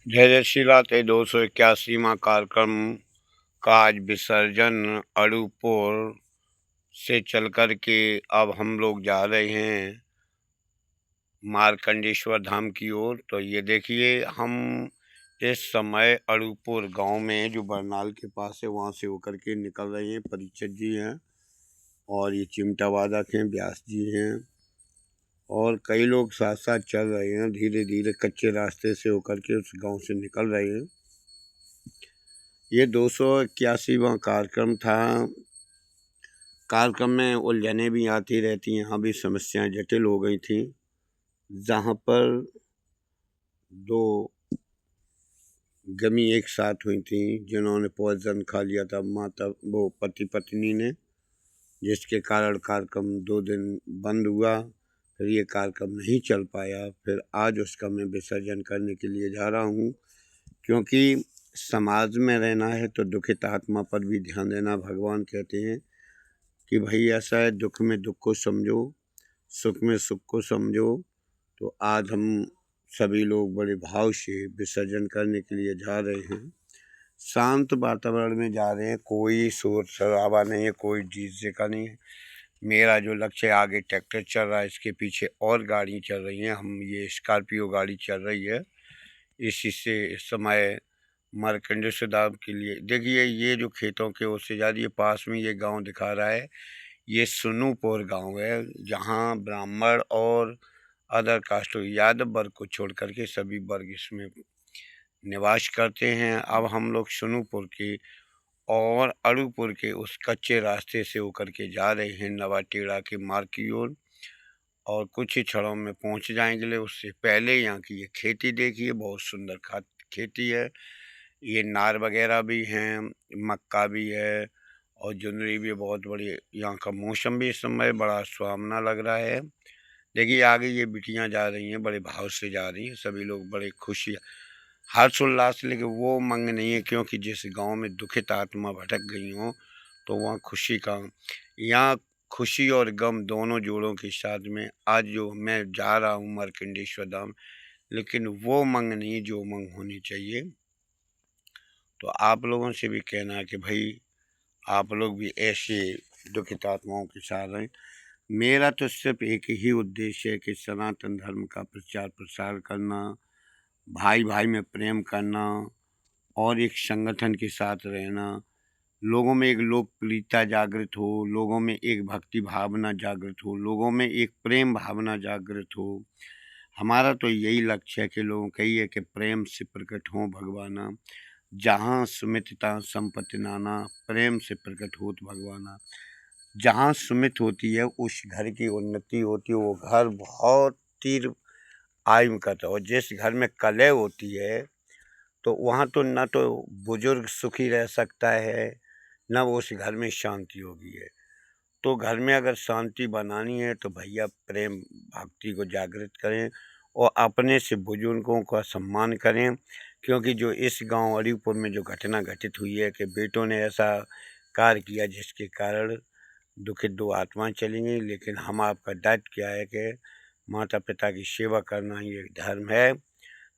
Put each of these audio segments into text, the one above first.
धैर्यशिला के 281वां कार्यक्रम का आज विसर्जन अड़ूपुर से चल कर के अब हम लोग जा रहे हैं मार्कंडेश्वर धाम की ओर। तो ये देखिए हम इस समय अड़ूपुर गांव में जो बरनाल के पास है वहां से होकर के निकल रहे हैं। परिचत जी हैं और ये चिमटा वादक हैं, व्यास जी हैं और कई लोग साथ साथ चल रहे हैं। धीरे धीरे कच्चे रास्ते से होकर के उस गांव से निकल रहे हैं। ये 281वां कार्यक्रम था। कार्यक्रम में उलझनें भी आती रहती हैं, यहाँ भी समस्याएं जटिल हो गई थी। जहाँ पर दो गमी एक साथ हुई थी जिन्होंने पॉइजन खा लिया था, माता वो पति पत्नी ने, जिसके कारण कार्यक्रम 2 दिन बंद हुआ। फिर ये कार्यक्रम नहीं चल पाया। फिर आज उसका मैं विसर्जन करने के लिए जा रहा हूँ, क्योंकि समाज में रहना है तो दुखित आत्मा पर भी ध्यान देना। भगवान कहते हैं कि भाई ऐसा है, दुख में दुख को समझो, सुख में सुख को समझो। तो आज हम सभी लोग बड़े भाव से विसर्जन करने के लिए जा रहे हैं। शांत वातावरण में जा रहे हैं, कोई शोर शराबा नहीं है, कोई डीजे का नहीं है। मेरा जो लक्ष्य है, आगे ट्रैक्टर चल रहा है, इसके पीछे और गाड़ी चल रही हैं। हम ये स्कॉर्पियो गाड़ी चल रही है। इसी से इस समय मार्कंडेश्वर धाम के लिए देखिए, ये जो खेतों के ओर से जा रही है, पास में ये गांव दिखा रहा है, ये सुनूपुर गांव है, जहां ब्राह्मण और अदर कास्ट यादव वर्ग को छोड़ करके सभी वर्ग इसमें निवास करते हैं। अब हम लोग सुनूपुर के और अड़ूपुर के उस कच्चे रास्ते से होकर के जा रहे हैं नवाटेड़ा के मार्ग की ओर, और कुछ ही क्षणों में पहुंच जाएंगे। उससे पहले यहाँ की ये खेती देखिए, बहुत सुंदर खेती है। ये नार वगैरह भी हैं, मक्का भी है और जुनरी भी बहुत बड़ी। यहाँ का मौसम भी इस समय बड़ा सुहावना लग रहा है। देखिए आगे ये बिटियां जा रही हैं, बड़े भाव से जा रही हैं, सभी लोग बड़े खुशी हर्षोल्लास। लेकिन वो मंग नहीं है, क्योंकि जिस गांव में दुखित आत्मा भटक गई हो तो वहाँ खुशी का, यहाँ खुशी और गम दोनों जोड़ों के साथ में आज जो मैं जा रहा हूँ मार्कंडेश्वर धाम, लेकिन वो मंग नहीं जो मंग होनी चाहिए। तो आप लोगों से भी कहना है कि भाई आप लोग भी ऐसे दुखित आत्माओं के साथ रहें। मेरा तो सिर्फ एक ही उद्देश्य है कि सनातन धर्म का प्रचार प्रसार करना, भाई भाई में प्रेम करना और एक संगठन के साथ रहना। लोगों में एक लोकप्रियता जागृत हो, लोगों में एक भक्ति भावना जागृत हो, लोगों में एक प्रेम भावना जागृत हो। हमारा तो यही लक्ष्य है कि लोगों का ये है कि प्रेम से प्रकट हो भगवाना। जहाँ सुमितता संपत्ति नाना, प्रेम से प्रकट होत भगवाना। जहाँ सुमित होती है उस घर की उन्नति होती है, वो घर बहुत तीर आयु करता है। और जिस घर में कलह होती है तो वहाँ तो न तो बुजुर्ग सुखी रह सकता है, न वो उस घर में शांति होगी है। तो घर में अगर शांति बनानी है तो भैया प्रेम भक्ति को जागृत करें और अपने से बुजुर्गों का सम्मान करें। क्योंकि जो इस गांव अलीपुर में जो घटना घटित हुई है कि बेटों ने ऐसा कार्य किया जिसके कारण दुखित 2 आत्माएं चली गई, लेकिन हम आपका दायित्व क्या है कि माता पिता की सेवा करना ही एक धर्म है।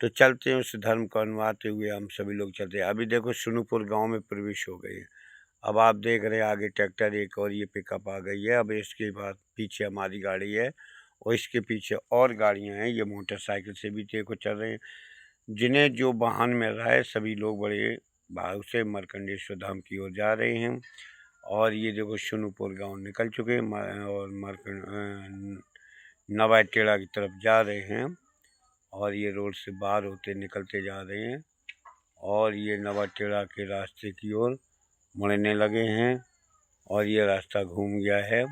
तो चलते हैं, उस धर्म को अनुवाते हुए हम सभी लोग चलते हैं। अभी देखो सुनूपुर गांव में प्रवेश हो गए हैं। अब आप देख रहे हैं आगे ट्रैक्टर एक और ये पिकअप आ गई है। अब इसके बाद पीछे हमारी गाड़ी है और इसके पीछे और गाड़ियां हैं। ये मोटरसाइकिल से भी देखो चल रहे हैं। जिन्हें जो वाहन मिल रहा है सभी लोग बड़े भाव से मार्कंडेश्वर धाम की ओर जा रहे हैं। और ये देखो सुनूपुर गांव निकल चुके हैं और नवाटेड़ा की तरफ जा रहे हैं। और ये रोड से बाहर होते निकलते जा रहे हैं और ये नवाटेड़ा के रास्ते की ओर मुड़ने लगे हैं और ये रास्ता घूम गया है।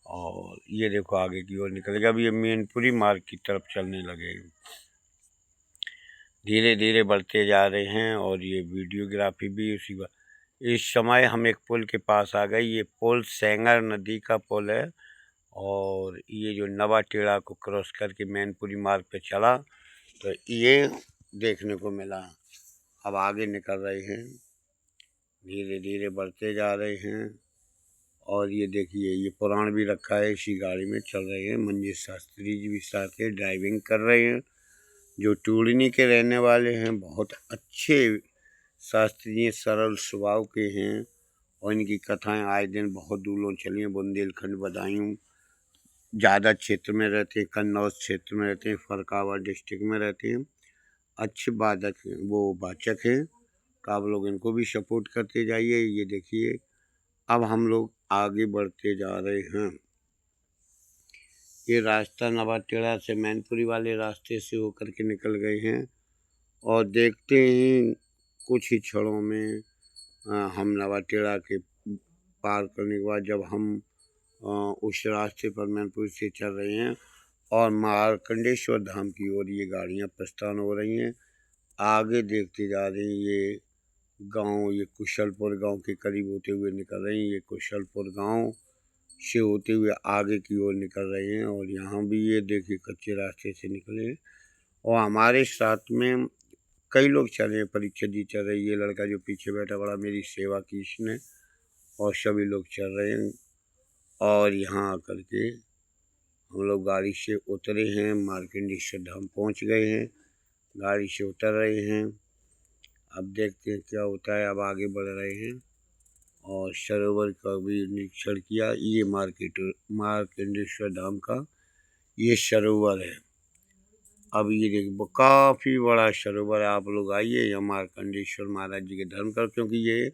और ये देखो आगे की ओर निकल गया। अब ये मैनपुरी मार्ग की तरफ चलने लगे, धीरे धीरे बढ़ते जा रहे हैं। और ये वीडियोग्राफी भी उसी बात। इस समय हम एक पुल के पास आ गए। ये पुल सेंगर नदी का पुल है और ये जो नवाटेड़ा को क्रॉस करके मैनपुरी मार्ग पे चला तो ये देखने को मिला। अब आगे निकल रहे हैं, धीरे धीरे बढ़ते जा रहे हैं। और ये देखिए ये पुराण भी रखा है, इसी गाड़ी में चल रहे हैं। मंजीत शास्त्री जी भी साथ है, ड्राइविंग कर रहे हैं। जो टूडनी के रहने वाले हैं, बहुत अच्छे शास्त्रीय सरल स्वभाव के हैं और इनकी कथाएं आए दिन बहुत दूरों चली हैं। बुंदेलखंड बदायूं ज़्यादा क्षेत्र में रहते हैं, कन्नौज क्षेत्र में रहते हैं, फरकावाद डिस्ट्रिक्ट में रहते हैं। अच्छे वाचक हैं, तो आप लोग इनको भी सपोर्ट करते जाइए। ये देखिए अब हम लोग आगे बढ़ते जा रहे हैं। ये रास्ता नवाटेड़ा से मैनपुरी वाले रास्ते से होकर के निकल गए हैं और देखते हैं कुछ ही क्षणों में हम नवाटेड़ा के पार करने के बाद जब हम उस रास्ते पर मैनपुरी से चल रहे हैं और मार्कंडेश्वर धाम की ओर ये गाड़ियाँ प्रस्थान हो रही हैं। आगे देखते जा रहे हैं ये गांव, ये कुशलपुर गांव के करीब होते हुए निकल रही हैं। ये कुशलपुर गांव से होते हुए आगे की ओर निकल रहे हैं और यहाँ भी ये देखिए कच्चे रास्ते से निकले और हमारे साथ में कई लोग चले हैं। परीक्षा जी चल रही है, ये लड़का जो पीछे बैठा बड़ा मेरी सेवा की इसने, और सभी लोग चल रहे हैं। और यहाँ आकर के हम लोग गाड़ी से उतरे हैं, मार्कंडेश्वर धाम पहुँच गए हैं, गाड़ी से उतर रहे हैं। अब देखते हैं क्या होता है। अब आगे बढ़ रहे हैं और सरोवर का भी निरीक्षण किया। ये मार्कंडेश्वर धाम का ये सरोवर है। अब ये देखो काफ़ी बड़ा सरोवर है। आप लोग आइए यहाँ मार्कंडेश्वर महाराज जी के धर्म कर, क्योंकि ये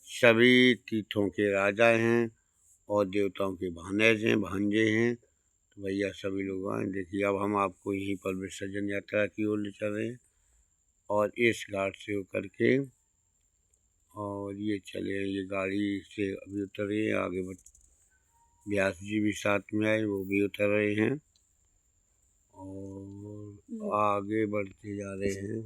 सभी तीर्थों के राजा हैं और देवताओं के भांजे हैं। तो भैया सभी लोग आए। देखिए अब हम आपको यहीं पर विसर्जन यात्रा की ओर ले चल रहे हैं और इस घाट से होकर के और ये चले हैं। ये गाड़ी से अभी उतर रहे हैं, आगे व्यास जी भी साथ में आए, वो भी उतर रहे हैं और आगे बढ़ते जा रहे हैं।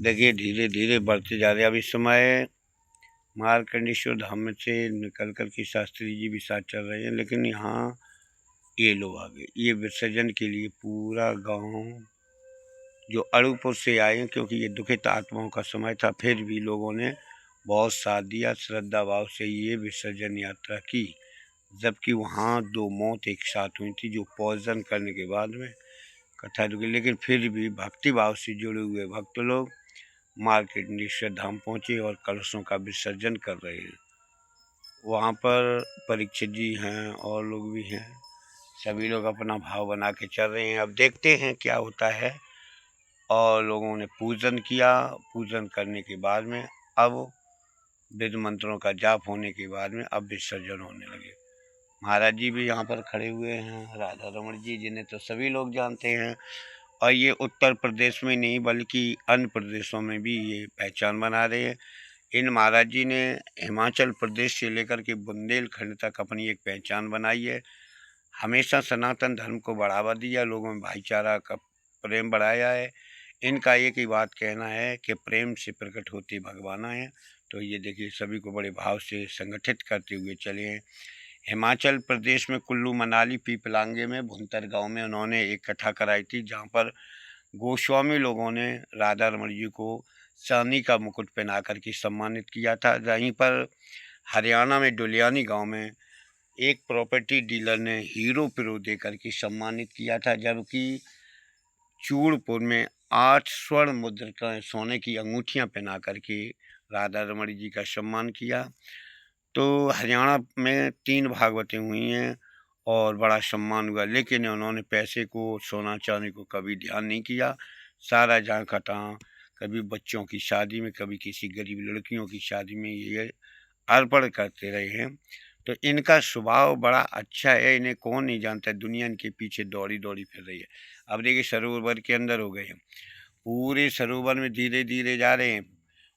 देखिए धीरे धीरे बढ़ते जा रहे हैं। अब इस समय मार्कंडेश्वर धाम से निकल कर के शास्त्री जी भी साथ चल रहे हैं, लेकिन यहाँ ये लोग आ गए। ये विसर्जन के लिए पूरा गांव जो अड़ूपुर से आए हैं, क्योंकि ये दुखित आत्माओं का समय था, फिर भी लोगों ने बहुत साथ दिया, श्रद्धा भाव से ये विसर्जन यात्रा की। जबकि वहाँ 2 मौत एक साथ हुई थी, जो पॉइजन करने के बाद में कथा रुकी, लेकिन फिर भी भक्ति भाव से जुड़े हुए भक्त लोग मार्कंडेश्वर धाम पहुँचे और कलशों का विसर्जन कर रहे हैं। वहाँ पर परीक्षित जी हैं और लोग भी हैं, सभी लोग अपना भाव बना के चल रहे हैं। अब देखते हैं क्या होता है। और लोगों ने पूजन किया। पूजन करने के बाद में अब वेद मंत्रों का जाप होने के बाद में अब विसर्जन होने लगे। महाराज जी भी यहाँ पर खड़े हुए हैं, राधा रमण जी, जिन्हें तो सभी लोग जानते हैं और ये उत्तर प्रदेश में नहीं बल्कि अन्य प्रदेशों में भी ये पहचान बना रहे हैं। इन महाराज जी ने हिमाचल प्रदेश से लेकर के बुंदेलखंड तक अपनी एक पहचान बनाई है। हमेशा सनातन धर्म को बढ़ावा दिया, लोगों में भाईचारा का प्रेम बढ़ाया है। इनका एक ही बात कहना है कि प्रेम से प्रकट होती भगवाना है। तो ये देखिए सभी को बड़े भाव से संगठित करते हुए चले हैं। हिमाचल प्रदेश में कुल्लू मनाली पीपलांगे में भुंतर गांव में उन्होंने एक कथा कराई थी, जहां पर गोस्वामी लोगों ने राधा रमण जी को चांदी का मुकुट पहना करके सम्मानित किया था। वहीं पर हरियाणा में डुलियानी गांव में एक प्रॉपर्टी डीलर ने हीरो पिरो दे करके सम्मानित किया था, जबकि चूड़पुर में 8 स्वर्ण मुद्रिकाएं सोने की अंगूठियां पहना करके राधा रमण जी का सम्मान किया। तो हरियाणा में 3 भागवतें हुई हैं और बड़ा सम्मान हुआ, लेकिन उन्होंने पैसे को, सोना चांदी को कभी ध्यान नहीं किया। सारा झांका तहाँ कभी बच्चों की शादी में, कभी किसी गरीब लड़कियों की शादी में ये अर्पण करते रहे हैं। तो इनका स्वभाव बड़ा अच्छा है, इन्हें कौन नहीं जानता। दुनिया इनके पीछे दौड़ी दौड़ी फिर रही है। अब देखिए सरोवर के अंदर हो गए हैं, पूरे सरोवर में धीरे धीरे जा रहे हैं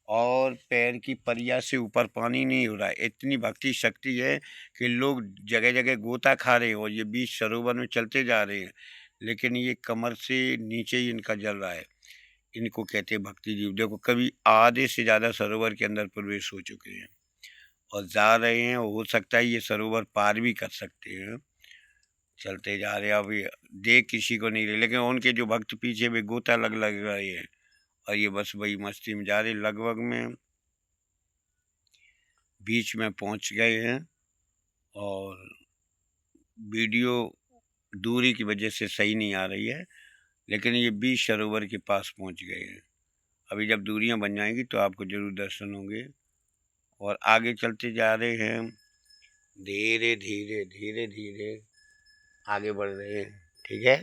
और पैर की परिया से ऊपर पानी नहीं हो रहा है। इतनी भक्ति शक्ति है कि लोग जगह जगह गोता खा रहे हैं और ये बीच सरोवर में चलते जा रहे हैं, लेकिन ये कमर से नीचे ही इनका जल रहा है। इनको कहते हैं भक्ति जीव। देखो कभी आधे से ज़्यादा सरोवर के अंदर प्रवेश हो चुके हैं और जा रहे हैं। हो सकता है ये सरोवर पार भी कर सकते हैं। चलते जा रहे हैं, अभी देख किसी को नहीं रहे, लेकिन उनके जो भक्त पीछे भी गोता लग रहे हैं और ये बस वही मस्ती में जा रहे। लगभग में बीच में पहुंच गए हैं और वीडियो दूरी की वजह से सही नहीं आ रही है। लेकिन ये बीच सरोवर के पास पहुंच गए हैं। अभी जब दूरियां बन जाएंगी तो आपको जरूर दर्शन होंगे। और आगे चलते जा रहे हैं, धीरे धीरे धीरे धीरे आगे बढ़ रहे हैं। ठीक है,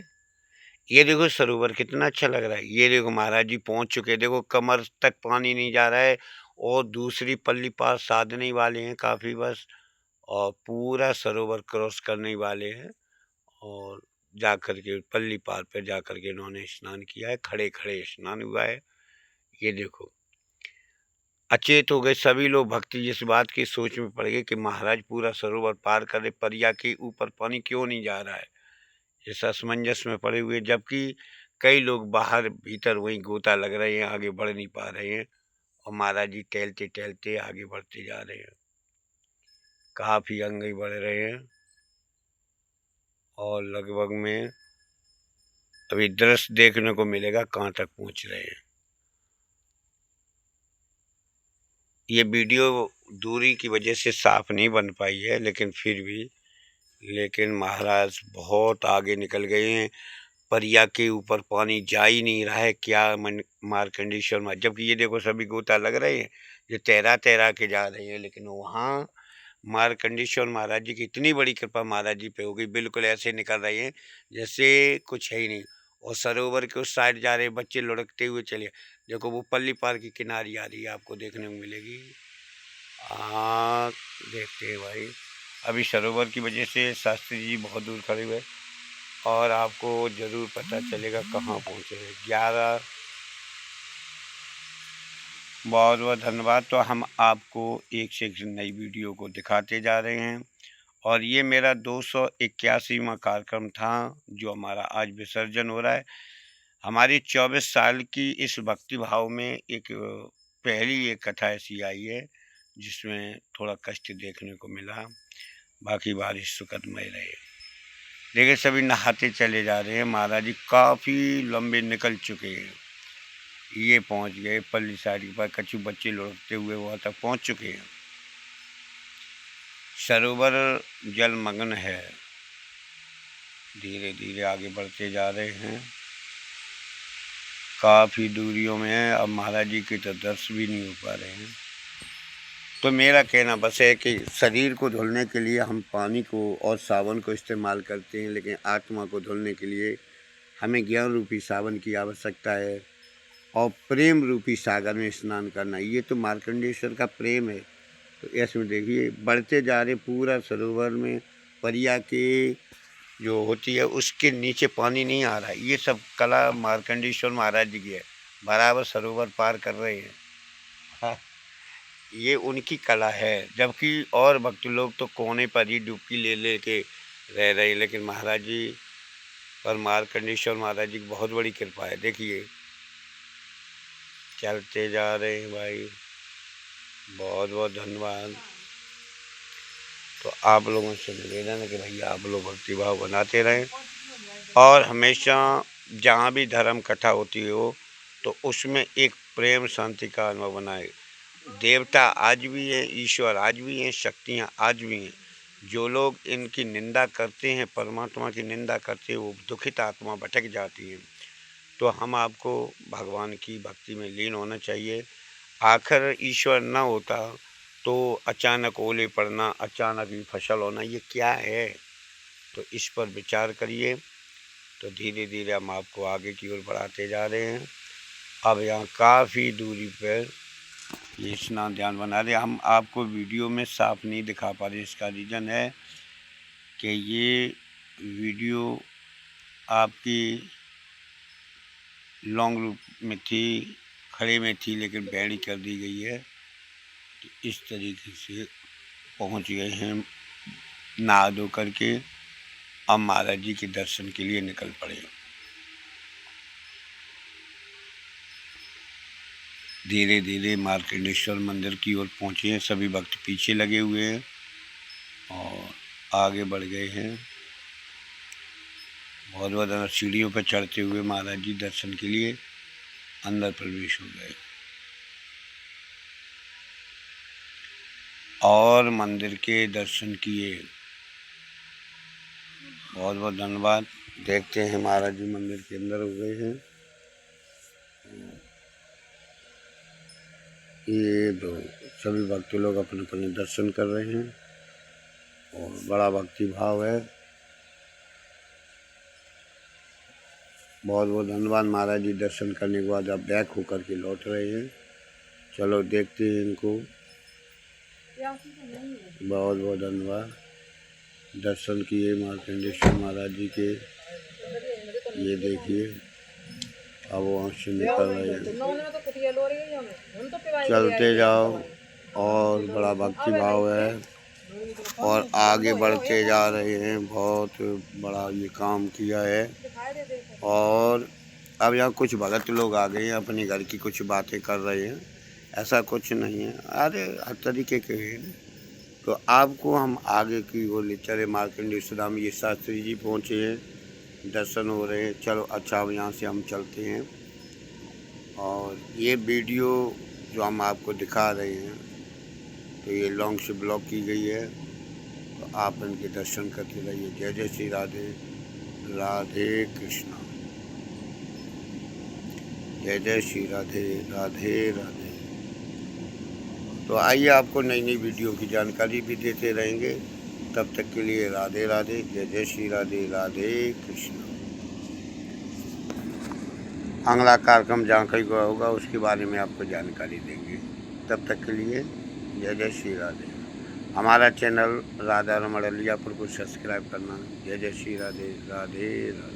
ये देखो सरोवर कितना अच्छा लग रहा है। ये देखो महाराज जी पहुंच चुके हैं, देखो कमर तक पानी नहीं जा रहा है और दूसरी पल्ली पास साधने ही वाले हैं काफी बस, और पूरा सरोवर क्रॉस करने ही वाले हैं। और जाकर के पल्ली पार पर जाकर के इन्होंने स्नान किया है, खड़े खड़े स्नान हुआ है। ये देखो अचेत हो गए सभी लोग, भक्ति इस बात की सोच में पड़ गए कि महाराज पूरा सरोवर पार करे, परिया के ऊपर पानी क्यों नहीं जा रहा है। इस असमंजस में पड़े हुए, जबकि कई लोग बाहर भीतर वहीं गोता लग रहे हैं, आगे बढ़ नहीं पा रहे हैं। और महाराज जी टहलते टहलते आगे बढ़ते जा रहे हैं, काफी आगे बढ़ रहे हैं। और लगभग में अभी दृश्य देखने को मिलेगा कहाँ तक पहुंच रहे हैं। ये वीडियो दूरी की वजह से साफ नहीं बन पाई है, लेकिन फिर भी, लेकिन महाराज बहुत आगे निकल गए हैं। परिया के ऊपर पानी जा ही नहीं रहा है, क्या मार्कंडेश्वर में, जबकि ये देखो सभी गोता लग रहे हैं, ये तैरा तैरा के जा रहे हैं। लेकिन वहाँ मार्कंडेश्वर महाराज जी की इतनी बड़ी कृपा महाराज जी पे हो गई, बिल्कुल ऐसे निकल रहे हैं जैसे कुछ है ही नहीं। और सरोवर के उस साइड जा रहे बच्चे लुढ़कते हुए चले। देखो वो पल्ली पार की किनारी आ रही है, आपको देखने को मिलेगी। हाँ देखते हैं भाई, अभी सरोवर की वजह से शास्त्री जी बहुत दूर खड़े हुए, और आपको ज़रूर पता चलेगा कहाँ पहुँचे हैं। 11। बहुत बहुत धन्यवाद। तो हम आपको एक से एक नई वीडियो को दिखाते जा रहे हैं। और ये मेरा 281वां कार्यक्रम था जो हमारा आज विसर्जन हो रहा है। हमारी 24 साल की इस भक्ति भाव में एक पहली एक कथा ऐसी आई है जिसमें थोड़ा कष्ट देखने को मिला, बाकी बारिश सुखदमय रहे। देखिए सभी नहाते चले जा रहे हैं, महाराज जी काफ़ी लंबे निकल चुके हैं। ये पहुंच गए पल्ली साइड पर, कछु बच्चे लुढ़कते हुए वहाँ तक पहुंच चुके हैं। सरोवर जलमग्न है, धीरे धीरे आगे बढ़ते जा रहे हैं, काफ़ी दूरियों में है। अब महाराज जी के तो दर्शन भी नहीं हो पा रहे हैं। तो मेरा कहना बस है कि शरीर को धुलने के लिए हम पानी को और साबुन को इस्तेमाल करते हैं, लेकिन आत्मा को धुलने के लिए हमें ज्ञान रूपी साबुन की आवश्यकता है और प्रेम रूपी सागर में स्नान करना। ये तो मार्कंडेश्वर का प्रेम है। तो इसमें देखिए बढ़ते जा रहे पूरा सरोवर में, परिया के जो होती है उसके नीचे पानी नहीं आ रहा है। ये सब कला मार्कंडेश्वर महाराज जी की है, बराबर सरोवर पार कर रहे हैं। हाँ, ये उनकी कला है। जबकि और भक्त लोग तो कोने पर ही डुबकी ले ले के रह रहे हैं, लेकिन महाराज जी पर मार्कंडेश्वर महाराज जी की बहुत बड़ी कृपा है। देखिए चलते जा रहे हैं भाई, बहुत बहुत धन्यवाद। तो आप लोगों से निवेदन है कि भैया आप लोग भक्तिभाव बनाते रहें और हमेशा जहाँ भी धर्म कथा होती हो तो उसमें एक प्रेम शांति का अनुभव बनाए। देवता आज भी हैं, ईश्वर आज भी हैं, शक्तियाँ आज भी हैं। जो लोग इनकी निंदा करते हैं, परमात्मा की निंदा करते हैं, वो दुखित आत्मा भटक जाती हैं। तो हम आपको भगवान की भक्ति में लीन होना चाहिए। आखिर ईश्वर न होता तो अचानक ओले पड़ना, अचानक ही फसल होना, ये क्या है। तो इस पर विचार करिए। तो धीरे धीरे हम आपको आगे की ओर बढ़ाते जा रहे हैं। अब यहाँ काफ़ी दूरी पर ये स्नान ध्यान बना रहे। हम आपको वीडियो में साफ नहीं दिखा पा रहे, इसका रीज़न है कि ये वीडियो आपकी लॉन्ग रूप में थी, खड़े में थी, लेकिन बैडी कर दी गई है। तो इस तरीके से पहुंच गए हैं नहा धो करके। अब महाराज जी के दर्शन के लिए निकल पड़े। धीरे धीरे मार्कंडेश्वर मंदिर की ओर पहुँचे हैं, सभी भक्त पीछे लगे हुए हैं और आगे बढ़ गए हैं। बहुत बहुत सीढ़ियों पर चढ़ते हुए महाराज जी दर्शन के लिए अंदर प्रवेश हो गए और मंदिर के दर्शन किए। बहुत बहुत धन्यवाद। देखते हैं महाराज जी मंदिर के अंदर हो गए हैं। ये दो सभी भक्त लोग अपने अपने दर्शन कर रहे हैं और बड़ा भक्ति भाव है। बहुत बहुत धन्यवाद महाराज जी, दर्शन करने के बाद अब बैक होकर के लौट रहे हैं। चलो देखते हैं इनको। बहुत बहुत धन्यवाद, दर्शन किए मार्कंडेश्वर महाराज जी के। ये देखिए अब वहाँ से निकल रहे हैं। चलते जाओ और बड़ा भक्ति भाव है और आगे बढ़ते जा रहे हैं। बहुत बड़ा ये काम किया है। और अब यहाँ कुछ भगत लोग आ गए हैं, अपने घर की कुछ बातें कर रहे हैं। ऐसा कुछ नहीं है, अरे हर तरीके के हैं। तो आपको हम आगे की ओर ले चले। मार्कंडेय धाम ये शास्त्री जी पहुँचे हैं, दर्शन हो रहे हैं। चलो अच्छा, अब यहाँ से हम चलते हैं। और ये वीडियो जो हम आपको दिखा रहे हैं तो ये लॉन्ग से ब्लॉक की गई है, तो आप इनके दर्शन करते रहिए। जय जय श्री राधे राधे कृष्णा। जय जय श्री राधे राधे राधे। तो आइए आपको नई नई वीडियो की जानकारी भी देते रहेंगे। तब तक के लिए राधे राधे, जय जय श्री राधे राधे कृष्ण। अगला कार्यक्रम जहाँ कहीं का होगा उसके बारे में आपको जानकारी देंगे। तब तक के लिए जय जय श्री राधे। हमारा चैनल राधा रमण अलियापुर को सब्सक्राइब करना। जय जय श्री राधे राधे राधे।